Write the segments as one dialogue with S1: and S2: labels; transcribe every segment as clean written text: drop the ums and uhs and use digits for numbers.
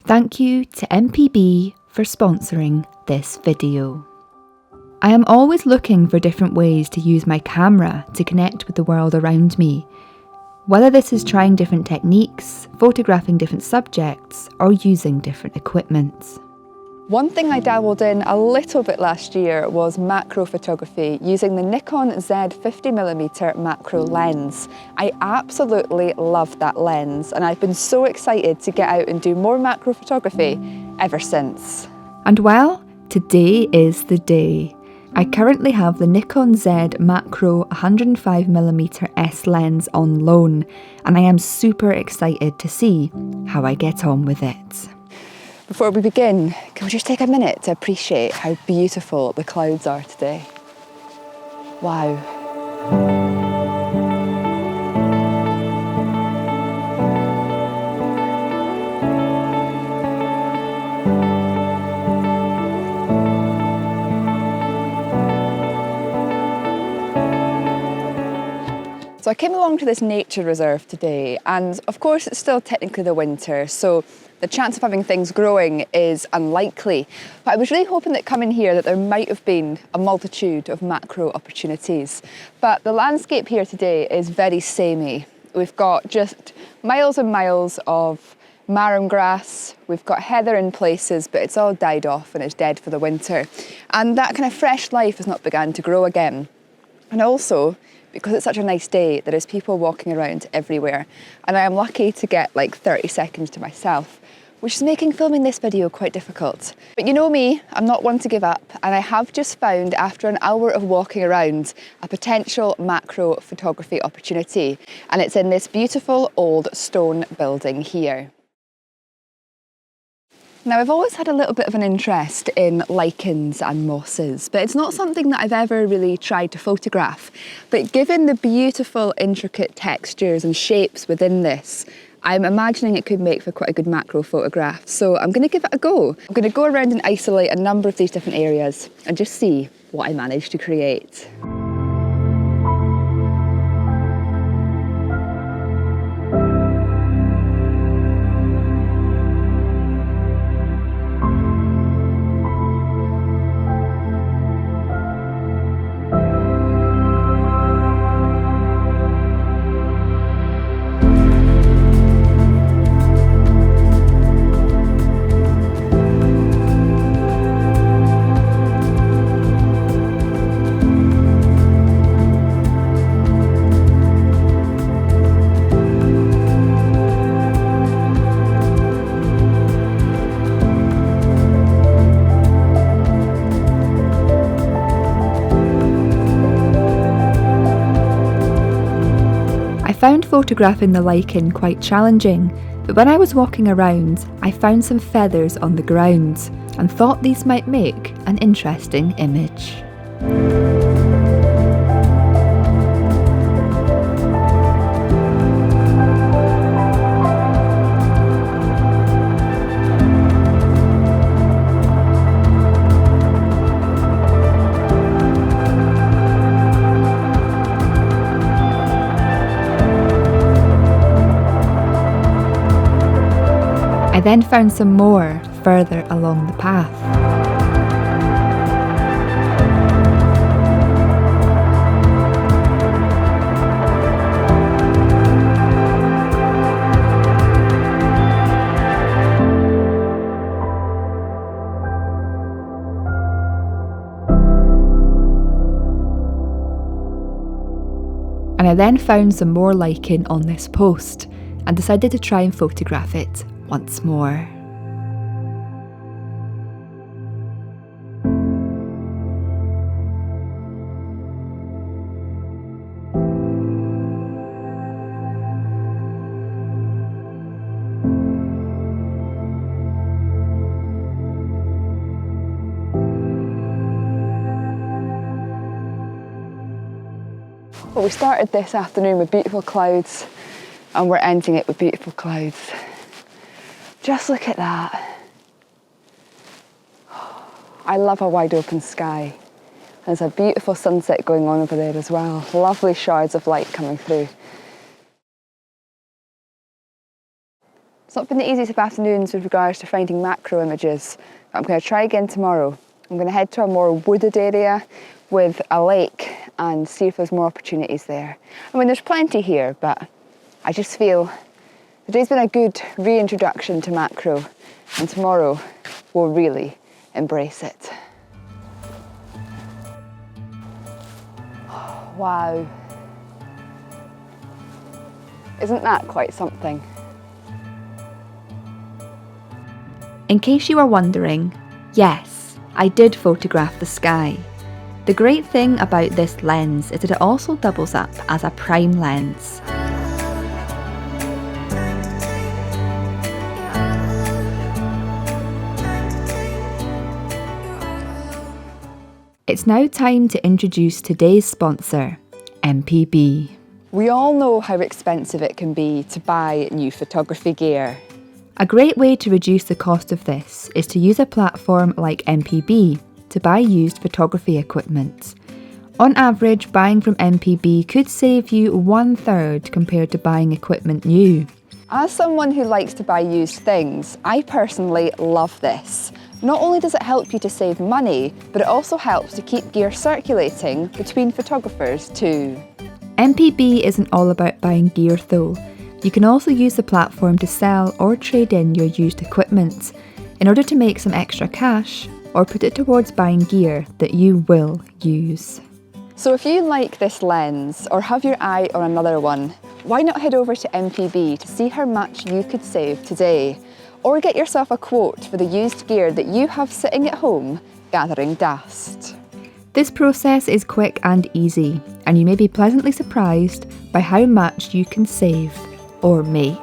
S1: Thank you to MPB for sponsoring this video. I am always looking for different ways to use my camera to connect with the world around me. Whether this is trying different techniques, photographing different subjects, or using different equipment.
S2: One thing I dabbled in a little bit last year was macro photography using the Nikon Z 50mm macro lens. I absolutely love that lens and I've been so excited to get out and do more macro photography ever since.
S1: And well, today is the day. I currently have the Nikon Z Macro 105mm S lens on loan and I am super excited to see how I get on with it.
S2: Before we begin, can we just take a minute to appreciate how beautiful the clouds are today? Wow. So I came along to this nature reserve today and of course it's still technically the winter, so the chance of having things growing is unlikely. But I was really hoping that coming here that there might have been a multitude of macro opportunities. But the landscape here today is very samey. We've got just miles and miles of marram grass, we've got heather in places, but it's all died off and it's dead for the winter. And that kind of fresh life has not begun to grow again. And also, because it's such a nice day, there is people walking around everywhere. And I am lucky to get like 30 seconds to myself, which is making filming this video quite difficult. But you know me, I'm not one to give up, and I have just found, after an hour of walking around, a potential macro photography opportunity. And it's in this beautiful old stone building here. Now, I've always had a little bit of an interest in lichens and mosses, but it's not something that I've ever really tried to photograph. But given the beautiful, intricate textures and shapes within this, I'm imagining it could make for quite a good macro photograph. So I'm going to give it a go. I'm going to go around and isolate a number of these different areas and just see what I manage to create.
S1: I found photographing the lichen quite challenging, but when I was walking around, I found some feathers on the ground and thought these might make an interesting image. I then found some more further along the path. And I then found some more lichen on this post and decided to try and photograph it once more.
S2: Well, we started this afternoon with beautiful clouds and we're ending it with beautiful clouds. Just look at that. I love a wide open sky. There's a beautiful sunset going on over there as well. Lovely shards of light coming through. It's not been the easiest of afternoons with regards to finding macro images, but I'm going to try again tomorrow. I'm going to head to a more wooded area with a lake and see if there's more opportunities there. I mean, there's plenty here, but I just feel today's been a good reintroduction to macro, and tomorrow we'll really embrace it. Wow. Isn't that quite something?
S1: In case you are wondering, yes, I did photograph the sky. The great thing about this lens is that it also doubles up as a prime lens. It's now time to introduce today's sponsor, MPB.
S2: We all know how expensive it can be to buy new photography gear.
S1: A great way to reduce the cost of this is to use a platform like MPB to buy used photography equipment. On average, buying from MPB could save you 1/3 compared to buying equipment new.
S2: As someone who likes to buy used things, I personally love this. Not only does it help you to save money, but it also helps to keep gear circulating between photographers too.
S1: MPB isn't all about buying gear though. You can also use the platform to sell or trade in your used equipment in order to make some extra cash or put it towards buying gear that you will use.
S2: So if you like this lens or have your eye on another one, why not head over to MPB to see how much you could save today? Or get yourself a quote for the used gear that you have sitting at home gathering dust.
S1: This process is quick and easy, and you may be pleasantly surprised by how much you can save or make.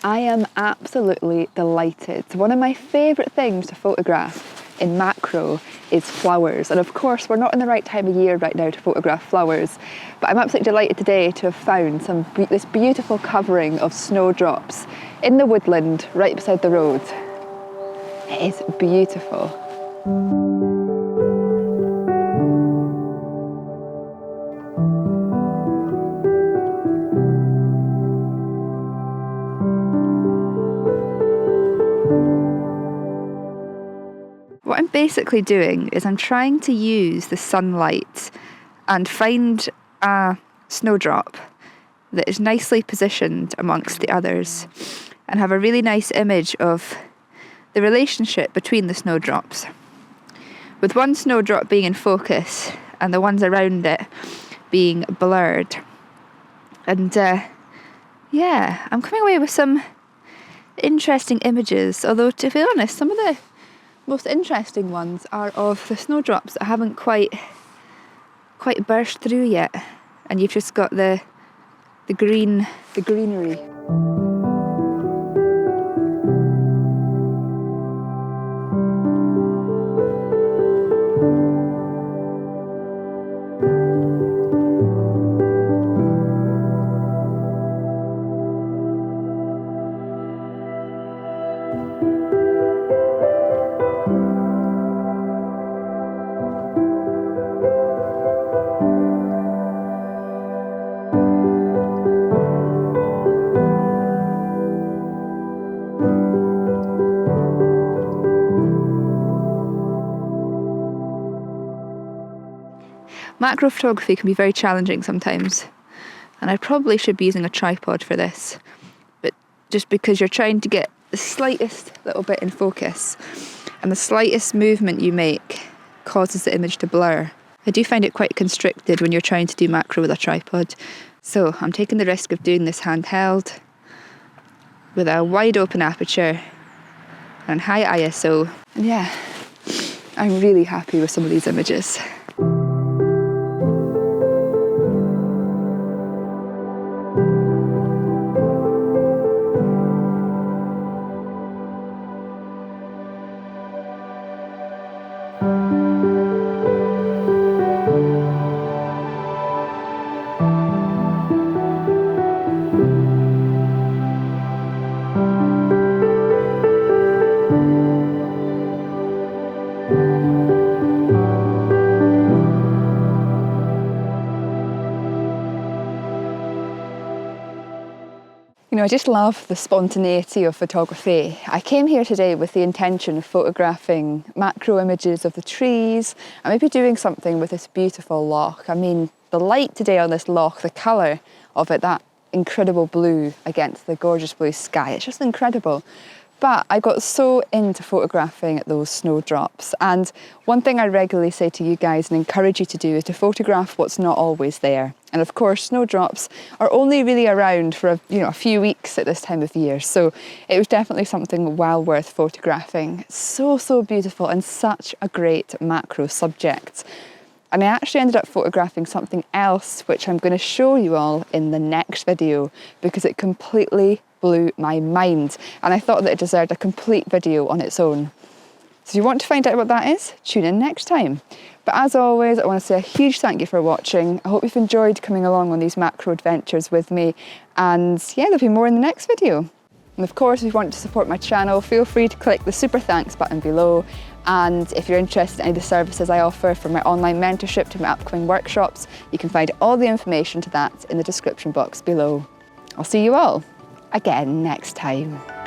S2: I am absolutely delighted. One of my favourite things to photograph in macro is flowers, and of course we're not in the right time of year right now to photograph flowers, but I'm absolutely delighted today to have found this beautiful covering of snowdrops in the woodland right beside the road. It is beautiful. What I'm basically doing is I'm trying to use the sunlight and find a snowdrop that is nicely positioned amongst the others and have a really nice image of the relationship between the snowdrops, with one snowdrop being in focus and the ones around it being blurred. And yeah, I'm coming away with some interesting images, although to be honest, some of the most interesting ones are of the snowdrops that haven't quite burst through yet, and you've just got the greenery. Macro photography can be very challenging sometimes, and I probably should be using a tripod for this, but just because you're trying to get the slightest little bit in focus, and the slightest movement you make causes the image to blur. I do find it quite constricted when you're trying to do macro with a tripod, so I'm taking the risk of doing this handheld with a wide open aperture and high ISO, and yeah, I'm really happy with some of these images. I just love the spontaneity of photography. I came here today with the intention of photographing macro images of the trees and maybe doing something with this beautiful loch. I mean, the light today on this loch, the colour of it, that incredible blue against the gorgeous blue sky, it's just incredible. But I got so into photographing those snowdrops, and one thing I regularly say to you guys and encourage you to do is to photograph what's not always there. And of course, snowdrops are only really around for a few weeks at this time of year, so it was definitely something well worth photographing. So beautiful and such a great macro subject. And I actually ended up photographing something else which I'm going to show you all in the next video because it completely blew my mind and I thought that it deserved a complete video on its own. So if you want to find out what that is, tune in next time. But as always, I want to say a huge thank you for watching. I hope you've enjoyed coming along on these macro adventures with me, and yeah, there'll be more in the next video. And of course, if you want to support my channel, feel free to click the super thanks button below. And if you're interested in any of the services I offer, from my online mentorship to my upcoming workshops, you can find all the information to that in the description box below. I'll see you all again next time.